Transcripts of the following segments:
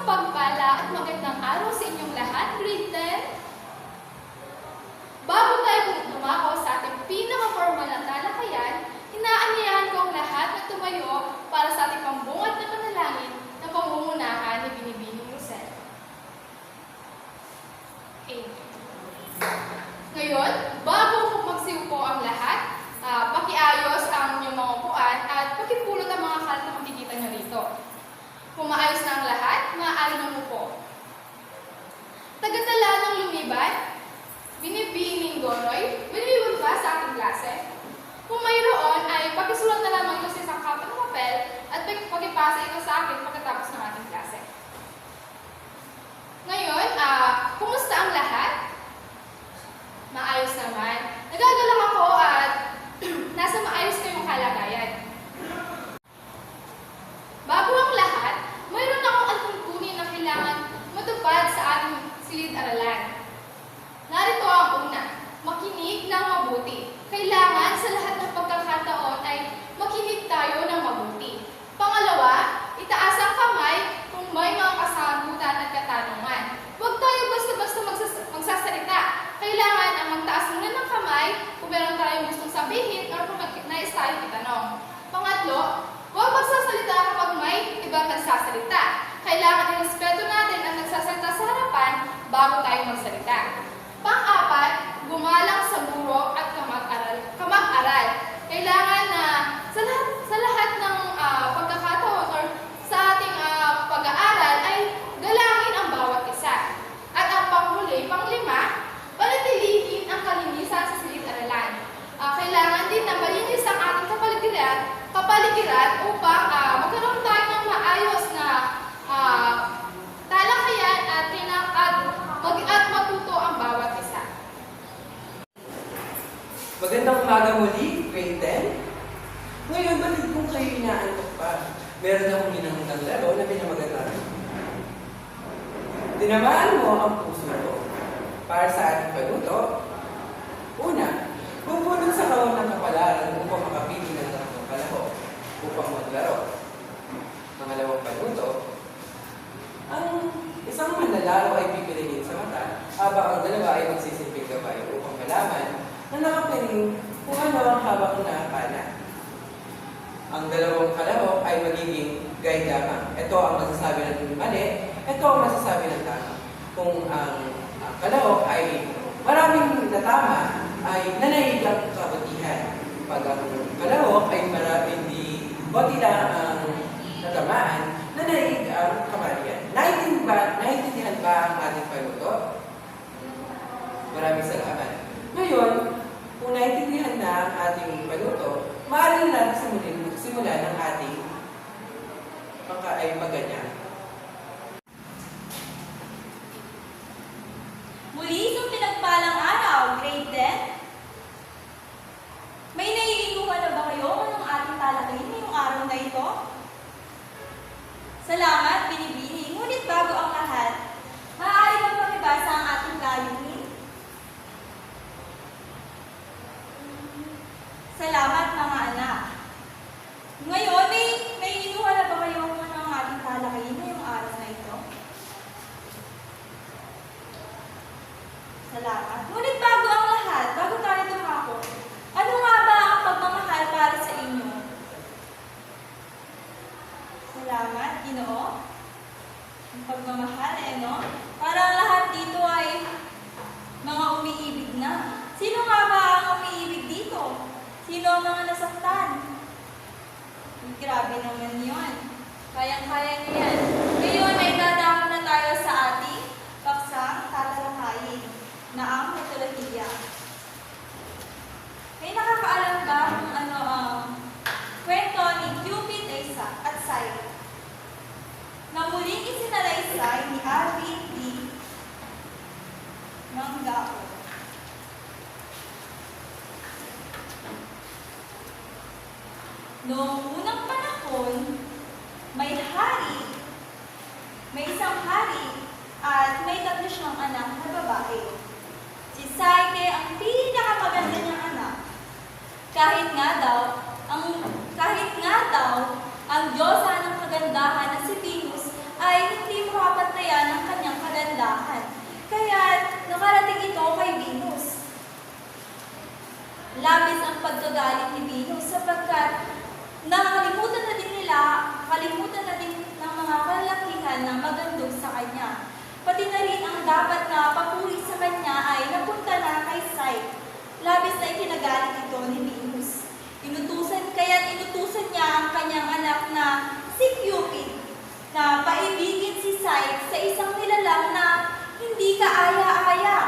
pagpala at magandang araw sa inyong lahat, grade 10. Bago tayo dumako sa ating pinaka-formal na talakayan, inaanyayahan ko ang lahat na tumayo para sa ating pambungad na panalangin na pangungunahan ni Binibining Rosel. Amen. Ngayon, bago po magsiupo ang lahat, pakiayos ang inyong mga upuan at pakipulot ang mga kalat na makikita nyo rito. Kung maayos na ang lahat, maaari na upo. Tagatala ng lumiban, Binibining Goroy, binibinig ba sa ating klase? Kung mayroon ay pakisulat na lamang ito sa isang kapit ng papel at pakipasa ito sa akin pagkatapos ng ating klase. Ngayon, kumusta ang lahat? Maayos naman. Nagagalak ako at nasa maayos na yung kalagayan. Bago ang lahat, mayroon akong tuntunin na kailangan matupad sa ating silid-aralan. Narito ang una, makinig ng mabuti. Kailangan sa lahat ng pagkakataon ay makinig tayo ng mabuti. Pangalawa, itaas ang kamay kung may mga kasagutan at katanungan. Huwag tayo basta-basta magsasalita. Kailangan ang magtaas muna ng kamay kung meron tayong gustong sabihin o kung nais tayong itanong. Pangatlo, huwag magsasalita kapag may ibang nagsasalita. Kailangan irespeto natin ang nagsasalita sa harapan bago tayo magsalita. Pang-apat, gumalang sa guro at kamag-aral. Kailangan na sa lahat ng pagkakataon or sa ating pag-aaral ay galangin ang bawat isa. At ang panghuli, panglima, panatilihin ang kalinisan sa silid-aralan. Kailangan din na malinis ang ating kapaligiran upang magkaroon tayo ng maayos na talakayan at matuto ang bawat isa. Magandang umaga muli, grade 10. Ngayon, bakit kung kayo inaantok pa? Meron akong hinahundang laro na pinamagatan. Tinamaan mo ang puso ko. Para sa ating paluto, una, bubulot sa kawang ng kapalaran upang makapili ng takong kalaho upang maglaro. Pangalawang paluto, ang isang manlalaro ay pipiliin sa mata habang ang dalawa ay magsisilbing gabay upang malaman na nakapiling kung ano ang hawak na pana. Ang dalawang kalahok ay magiging guide lamang. Ito ang masasabi ng mali, ito ang masasabi ng tama. Kung ang kalahok ay maraming natama, ay nanahig ang kabutihan. Pag ang kalahok ay hindi konti lang ang natamaan, nanahig ang kamalian. Naintindihan ba ang ating paluto? Maraming salamat. Ngayon, kung naintindihan na ang ating paluto, maaari na simulan ng ating maganya. Muli isang pinagpalang araw, grade 10. May naiinguhan na ba kayo ng ating talakayin ngayong araw na ito? Salamat, Binibini. Ngunit bago ang lahat, maaari bang makibasa ang ating layunin? Salamat, mga anak. Ngayon, may inuha na ba kayo ng ating talakayin ngayong araw na ito? Salamat. Ngunit bago ang lahat, bago tayo dumako, ano nga ba ang pagmamahal para sa inyo? Salamat, Ginoo. Ang pagmamahal, no? Parang lahat dito ay mga umiibig na. Sino nga ba ang umiibig dito? Sino ang mga nasaktan? Grabe naman yun. Kayang-kaya niyo yan. Ngayon ay dadako na tayo sa ating paksang tatalakayin na ang mitolohiya. May nakakaalam ba kung ano ang kwento ni Cupid at Psyche na muling isinalaysay ni Alvin D. Manggao? Noong unang panahon, may isang hari at may tatlo siyang anak na babae. Si Psyche ang pinakamaganda niyang anak. Kahit nga daw, ang diyosa ng kagandahan na si Venus ay hindi makapag kagandahan. Kaya nakarating ito kay Venus. Labis ang pagkagalit ni Venus sapagkat kalimutan na din ng mga kalakihan ng magandog sa kanya. Pati na rin ang dapat na papuri sa kanya ay napunta na kay Psyche. Labis na ikinagalit ito ni Venus. Inutusan niya ang kanyang anak na si Cupid na paibigin si Psyche sa isang nilalang na hindi kaaya-aya.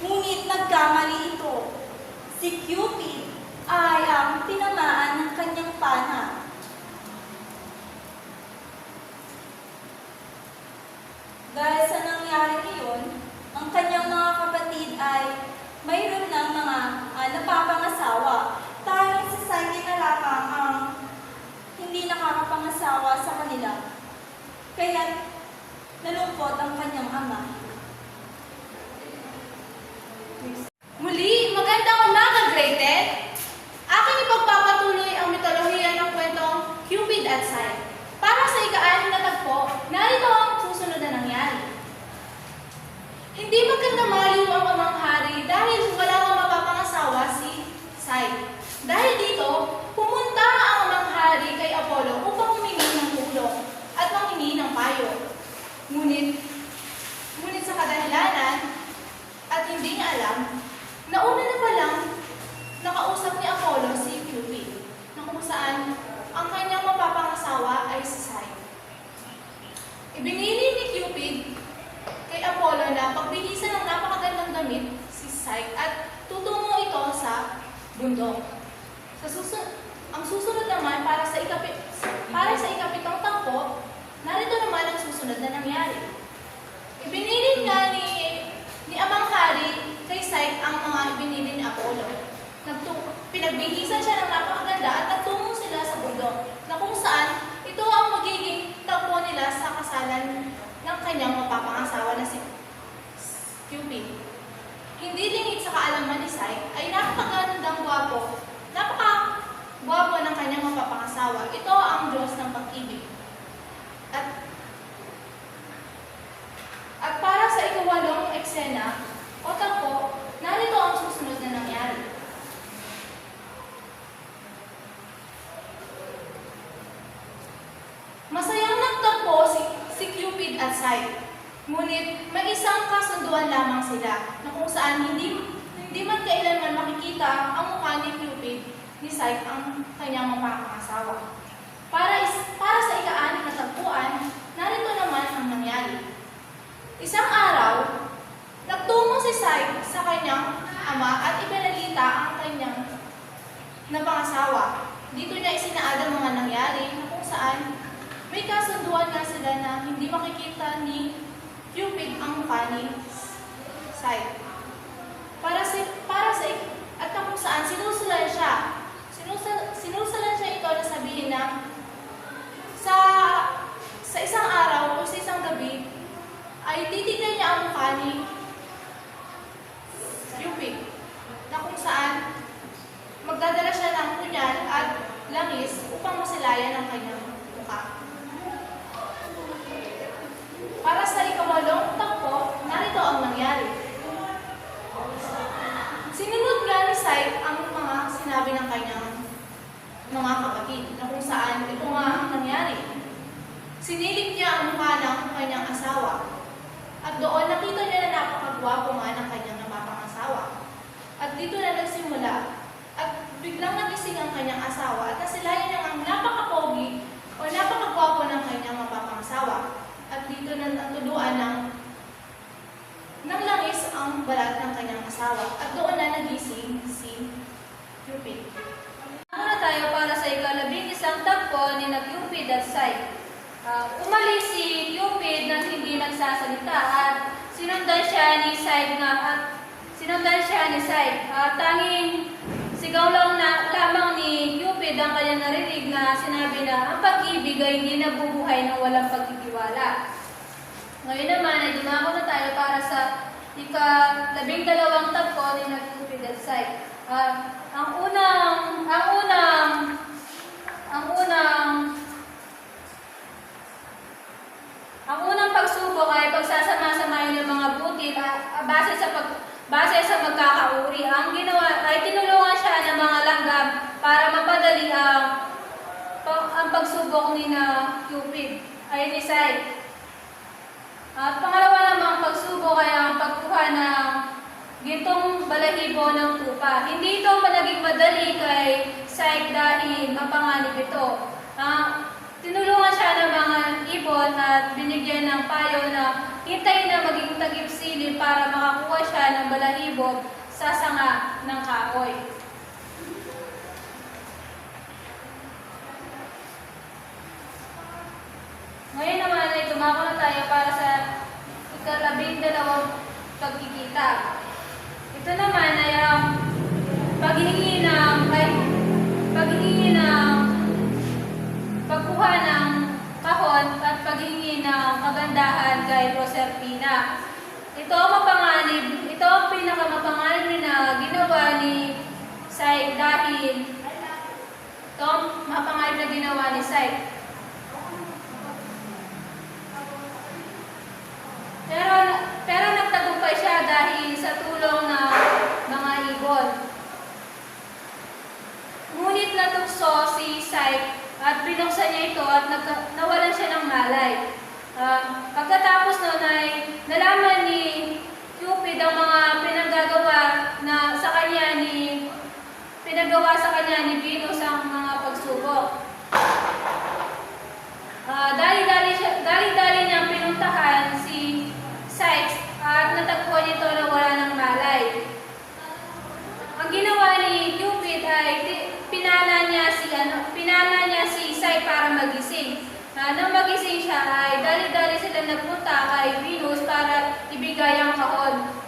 Ngunit nagkamali ito. Si Cupid ay ang tinamaan ng kanyang pana. Dahil sa nangyari ngayon, ang kanyang mga kapatid ay mayroon ng mga napapangasawa. Tanging si Psyche na lamang ang hindi nakakapangasawa sa kanila. Kaya nalungkot ang kanyang ama. Muli, magandang umaga, grade 10. Aking ipagpapatuloy ang mitolohiya ng kwentong Cupid at Psyche. Para sa ika-6 na tagpo, narito ang susunod na nangyari. Hindi maganda maliw ang amang hari dahil wala kang mapapangasawa si Psyche. Dahil dito, pumunta ang amang hari kay Apollo upang humingi ng tulong at manghingi ng payo. Ngunit sa kadahilanan at hindi niya alam, nauna na palang nakausap ni Apollo si Cupid na kung saan ang kanyang mapapangasawa ay si Psyche. Ibinili ni Cupid kay Apollo na pagbihisan ng napakagandang damit si Psyche at tutungo ito sa bundok. Ang susunod naman para sa ikapitong tangko, narito naman ang susunod na nangyari. Ibinili nga ni Amang Hari kay Psyche ang mga ibinili ni Apollo. Pinagbihisan siya ng napakaganda at nagtungo sila sa bundok na kung saan ito ang magiging tagpo nila sa kasalan ng kanyang mapapangasawa na si Cupid. Hindi lingid sa kaalaman ni Psyche ay napakagandang gwapo ng kanyang mapapangasawa. Ito ang Diyos ng pag-ibig. At para sa ika-8 eksena o tagpo, narito ang susunod na nangyari. Masayang nagtagpo si Cupid at Psyche. Ngunit may isang kasunduan lamang sila na kung saan hindi man kailanman makikita ang mukha ni Cupid ni Psyche ang kanyang mapapangasawa. Para sa ika-6 na tagpuan, narito naman ang nangyari. Isang araw, nagtungo si Psyche sa kanyang ama at ibinalita ang kanyang napangasawa. Dito niya isinaad ang mga nangyari na kung saan may kasunduan nga sila na hindi makikita ni Cupid ang mukha ni Psyche. At kung saan sinusulan siya ito na sabihin na sa isang araw o sa isang gabi ay titignan niya ang mukha ni Cupid na kung saan magdadala siya ng punyal at langis upang masilayan ang kanyang mukha. Para sa ika-8 tagpo, narito ang nangyari. Sinunod nga ni Psyche ang mga sinabi ng kanyang mga kapatid na kung saan ito nga ang nangyari. Sinilip niya ang mukha ng kanyang asawa at doon nakita niya na napakagwapo nga ng kanyang napapangasawa. At dito na nagsimula at biglang nagising ang kanyang asawa at nasilayan niya ang napakapogi o napakagwapo ng kanyang mapapangasawa. At dito na natuluan ng langis ang balat ng kanyang asawa at doon na nagising si Cupid. Muna tayo para sa ika-11 tagpo ni Cupid at Psyche. Umalis si Cupid nang hindi nagsasalita at sinundan siya ni Psyche tanging sigaw lamang ni Cupid ang kanyang narinig na sinabi na ang pag-ibig ay hindi nabubuhay ng walang pagtitiwala. Ngayon naman ay dumako na tayo para sa ika-12 tagpo ni Cupid at Psyche. Ang unang pagsubok ay pagsasama-samahin base sa magkakauri. Ang ginawa ay tinulungan siya ng mga langgam para mapadali ang pagsubok ni na Cupid ay ni Psyche. At pangalawa namang pagsubok ay ang pagkuha ng gintong balahibo ng tupa. Hindi ito naging madali kay Psyche dahil mapanganib ito. Tinulungan siya ng mga ibon at binigyan ng payo na hintayin na maging tagip-silim para makakuha siya ng balahibo sa sanga ng kahoy. Ngayon naman ay tumako na tayo para sa ika-12 pagkikita. Ito naman ay ang paghingi ng pagkuha ng kahon at paghingi ng kagandahan kay Proserpina. Ito ang pinakamapanganib na ginawa ni Psyche dahil ito ang mapanganib na ginawa ni Psyche. Pero nagtagumpay siya dahil sa tulong ng mga ibon. Ngunit natukso si Psyche at binuksan niya ito at nawalan siya ng malay. Pagkatapos nun ay nalaman ni Cupid ang mga pinagawa sa kanya ni Venus ang mga pagsubok. Dali-dali niyang pinuntahan si Psyche at natagpuan nito na wala ng malay. Ang ginawa ni Cupid ay pinala niya si Psyche para magising. Nang magising siya ay dali-dali sila nagpunta kay Venus para ibigay ang kahon.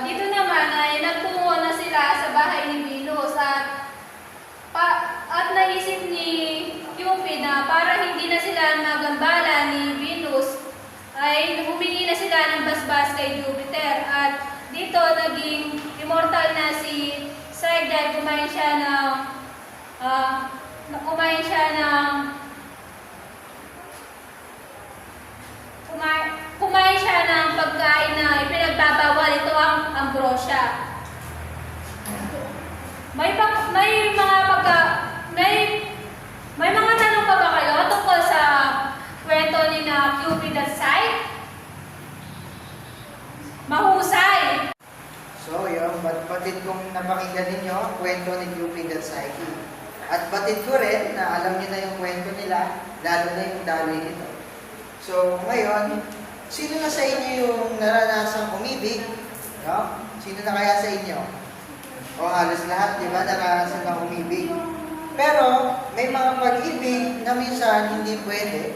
Dito naman ay nagtungo na sila sa bahay ni Venus at naisip ni Cupid na para hindi na sila magambala ni Venus ay humingi na sila ng basbas kay Jupiter at dito naging immortal na si Psyche dahil kumain siya ng pagkain na ipinagbabawal. Ito ang ambrosia. May mga tanong pa ba kayo tungkol sa kwento ni na Cupid at Psyche? Mahusay! So, yung batid kong napakinggan ninyo ang kwento ni Cupid at Psyche. At batid ko rin na alam niyo na yung kwento nila, lalo na yung daloy nito. So, ngayon, sino na sa inyo yung naranasang umibig? No? Sino na kaya sa inyo? O halos lahat, di ba, naranasan ng umibig. Pero, may mga pag-ibig na minsan hindi pwede.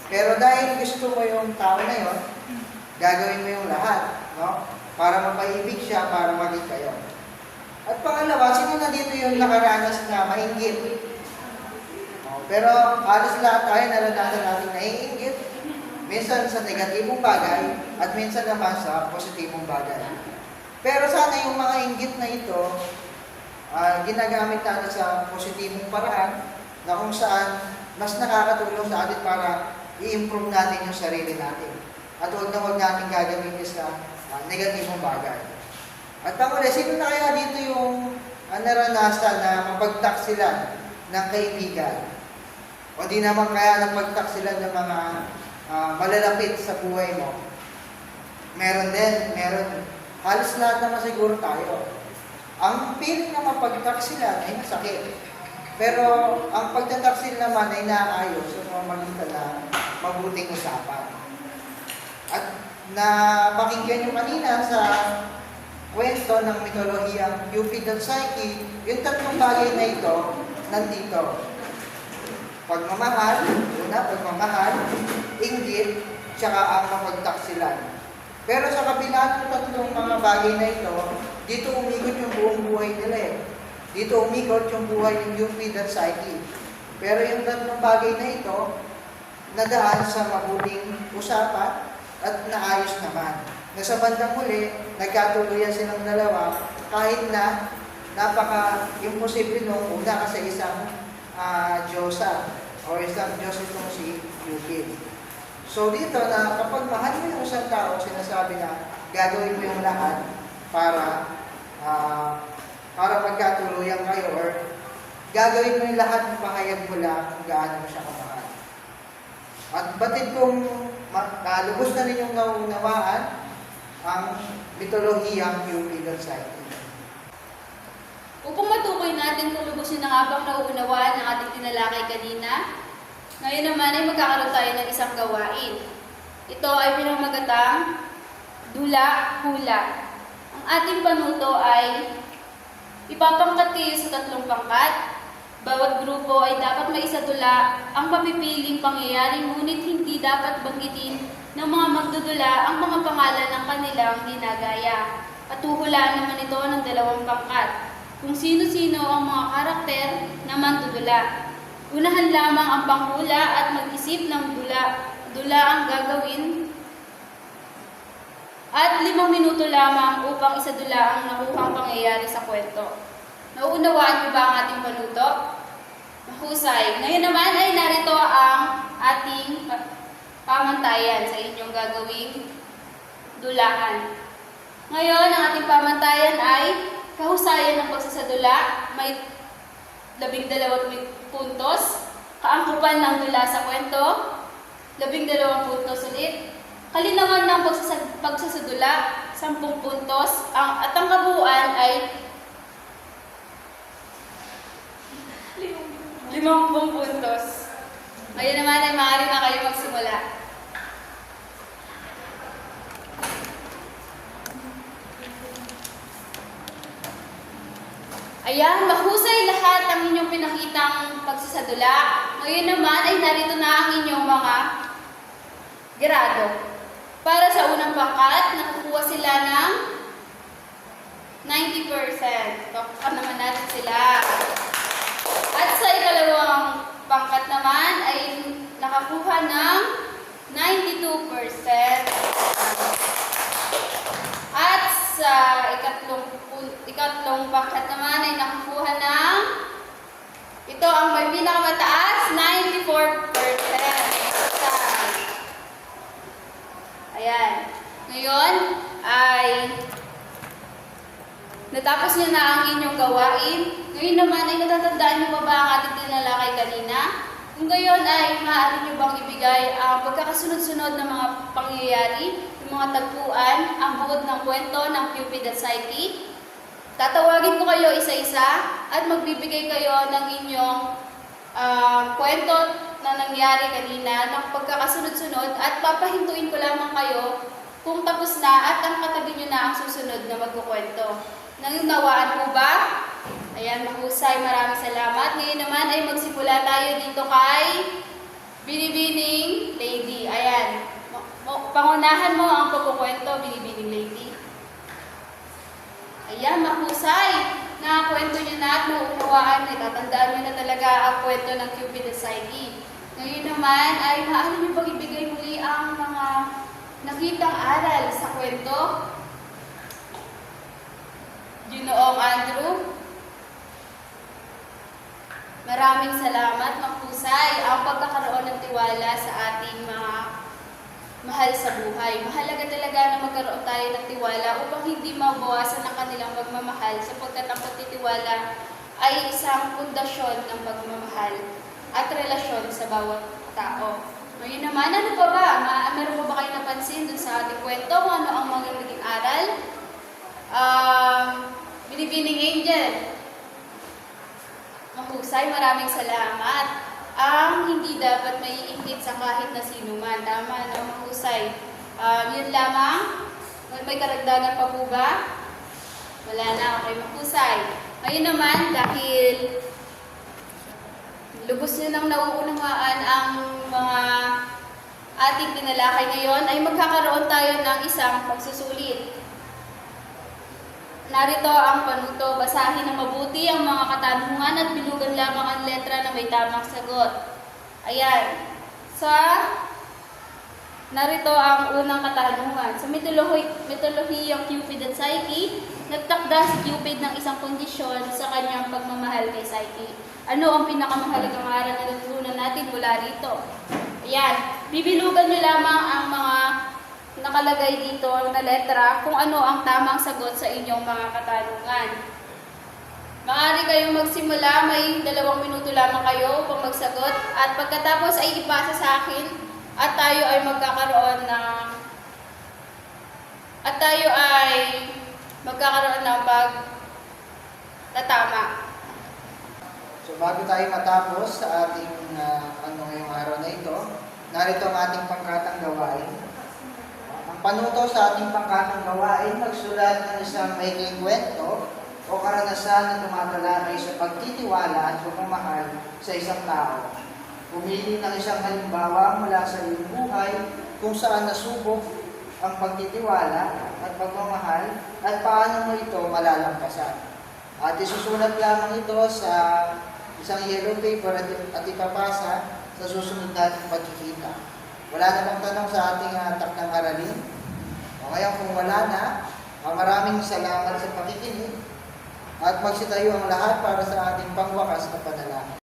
Pero dahil gusto mo yung tao na yon, gagawin mo yung lahat, no? Para mapaibig siya, para maging kayo. At pangalawa, sino na dito yung nakaranas na mainggit? Pero halos lahat tayo naranasan natin naiinggit. Minsan sa negatibong bagay at minsan naman sa positibong bagay. Pero sana yung mga inggit na ito, ginagamit natin sa positibong paraan na kung saan mas nakakatulong sa atin para i-improve natin yung sarili natin. At huwag natin gagamitin sa negatibong bagay. At panguli, sino na kaya dito yung naranasan na mapagtaksilan ng kaibigan? O di naman kaya napagtaksilan ng mga malalapit sa buhay mo? Meron din, meron. Halos lahat naman siguro tayo. Ang feeling na mapagtaksilan ay masakit. Pero ang pagtataksil naman ay naayos sa pamamagitan ng mabuting usapan. At napakinggan nyo kanina sa kwento ng mitolohiyang Cupid at Psyche, yung tatlong bagay na ito, nandito. Pagmamahal, inggit, tsaka ang mapagtaksilan. Pero sa kabila ng tatlong mga bagay na ito, dito umikot yung buong buhay nila eh. Dito umikot yung buhay ng Cupid at Psyche. Pero yung tatlong bagay na ito, nadaan sa mabuting usapan at naayos naman. Na sa bandang huli, nagkatuluyan silang dalawa kahit na napaka-imposible nung una kasi isang Diyosa o isang Diyos itong si Cupid. So dito na kapag mahal mo yung isang tao, sinasabi na gagawin mo yung lahat para magkatuluyan kayo or gagawin mo yung lahat ng pahayag mo lang kung gaano mo siya kamahal. At batid kong lubos na ninyong naunawaan ang mitolohiyang Cupidan Psyche. Upang matukoy natin kung lubos nyo na nga bang nauunawaan ng ating tinalakay kanina, ngayon naman ay magkakaroon tayo ng isang gawain. Ito ay pinamagatang dula-hula. Ang ating panuto ay ipapangkat kayo sa 3 pangkat. Bawat grupo ay dapat may isadula ang mapipiling pangyayari, ngunit hindi dapat banggitin ng mga magdudula ang mga pangalan ng kanilang ginagaya. Patuhulaan naman ito ng 2 pangkat, kung sino-sino ang mga karakter na mandudula. Unahan lamang ang panghula at mag-isip ng dula ang gagawin at 5 minuto lamang upang isadula ang nakuhang pangyayari sa kwento. Nauunawaan niyo ba ang ating panuto? Mahusay. Ngayon naman ay narito ang ating pamantayan sa inyong gagawing dulahan. Ngayon, ang ating pamantayan ay kahusayan ng pagsasadula. May 12 puntos. Kaangkupan ng dula sa kwento. 12 puntos ulit. Kalinawan ng pagsasadula, 10 puntos. At ang kabuuan ay 50 puntos. Ngayon naman ay maaari na kayo magsimula. Ayan, mahusay lahat ang inyong pinakitang pagsasadula. Ngayon naman ay narito na ang inyong mga grado. Para sa unang pangkat, nakukuha sila ng 90%. Pakpak naman natin sila. At sa ikalawang pangkat naman ay nakakuha ng 92%. At sa ikatlong pangkat naman ay nakakuha ng, ito ang may pinakamataas, 94%. Ayan. Ngayon ay natapos niyo na ang inyong gawain. Ngayon naman ay natatandaan niyo pa ba ang ating tinalakay kanina? Kung gayon ay maaari niyo bang ibigay ang pagkakasunod-sunod ng mga pangyayari, yung mga tagpuan, ang buod ng kwento ng Cupidan Psyche? Tatawagin ko kayo isa-isa at magbibigay kayo ng inyong kwento na nangyari kanina ng pagkakasunod-sunod at papahintuin ko lamang kayo kung tapos na at ang katabi nyo na ang susunod na magkukwento. Nangunawaan po ba? Ayan, mahusay. Maraming salamat. Ngayon naman ay magsimula tayo dito kay Binibining Lady. Ayan. Pangunahan mo ang pagkukwento, Binibining Lady. Ayan, mahusay. Nakakwento nyo na at nauunawaan. Natatandaan nyo na talaga ang kwento ng Cupidan Psyche. Ngayon naman ay maaari nyo pang ibigay muli ang mga nakitang aral sa kwento. Ginoong Andrew. Maraming salamat, mahusay. Ang pagkakaroon ng tiwala sa ating mga mahal sa buhay. Mahalaga talaga na magkaroon tayo ng tiwala upang hindi mabawasan ang kanilang pagmamahal sapagkat ang pagtitiwala ay isang pundasyon ng pagmamahal at relasyon sa bawat tao. Ngayon naman, ano pa ba? Meron pa ba kayo napansin dun sa ating kwento kung ano ang mga naging aral? Binibining Angel. Mahusay, maraming salamat. Ang hindi dapat may iingit sa kahit na sino man. Tama, no? Mahusay. Yun lamang. May karagdagan pa po ba? Wala na. Okay, mahusay. Ngayon naman, dahil lubos nyo nang nauunawaan ang mga ating tinalakay ngayon, ay magkakaroon tayo ng isang pagsusulit. Narito ang panuto. Basahin ng mabuti ang mga katanungan at bilugan lamang ang letra na may tamang sagot. Ayan. Narito ang unang katanungan. Sa mitolohiyang Cupidan Psyche, nagtakda si Cupid ng isang kondisyon sa kanyang pagmamahal kay Psyche. Ano ang pinakamahalagang aral na natutunan natin mula rito? Ayan. Bibilugan nyo lamang ang mga nakalagay dito na letra kung ano ang tamang sagot sa inyong mga katanungan. Maaari kayong magsimula, may 2 minuto lamang kayo upang magsagot at pagkatapos ay ipasa sa akin at tayo ay magkakaroon ng pagtatama. So bago tayo matapos sa ating ngayong araw na ito, narito ang ating pangkatang gawain. Ang panuto sa ating pangkatang gawain, magsulat ng isang maikling kwento o karanasan na tumatalakay sa pagtitiwala at pagmamahal sa isang tao. Pumili ng isang halimbawa mula sa iyong buhay kung saan nasubok ang pagtitiwala at pagmamahal at paano mo ito malalampasan. At isusulat lamang ito sa isang yellow paper at ipapasa sa susunod nating pagkikita. Wala na bang tanong sa ating takdang aralin? O ngayon kung wala na, maraming salamat sa pakikinig at magsitayo ang lahat para sa ating pangwakas na panalangin.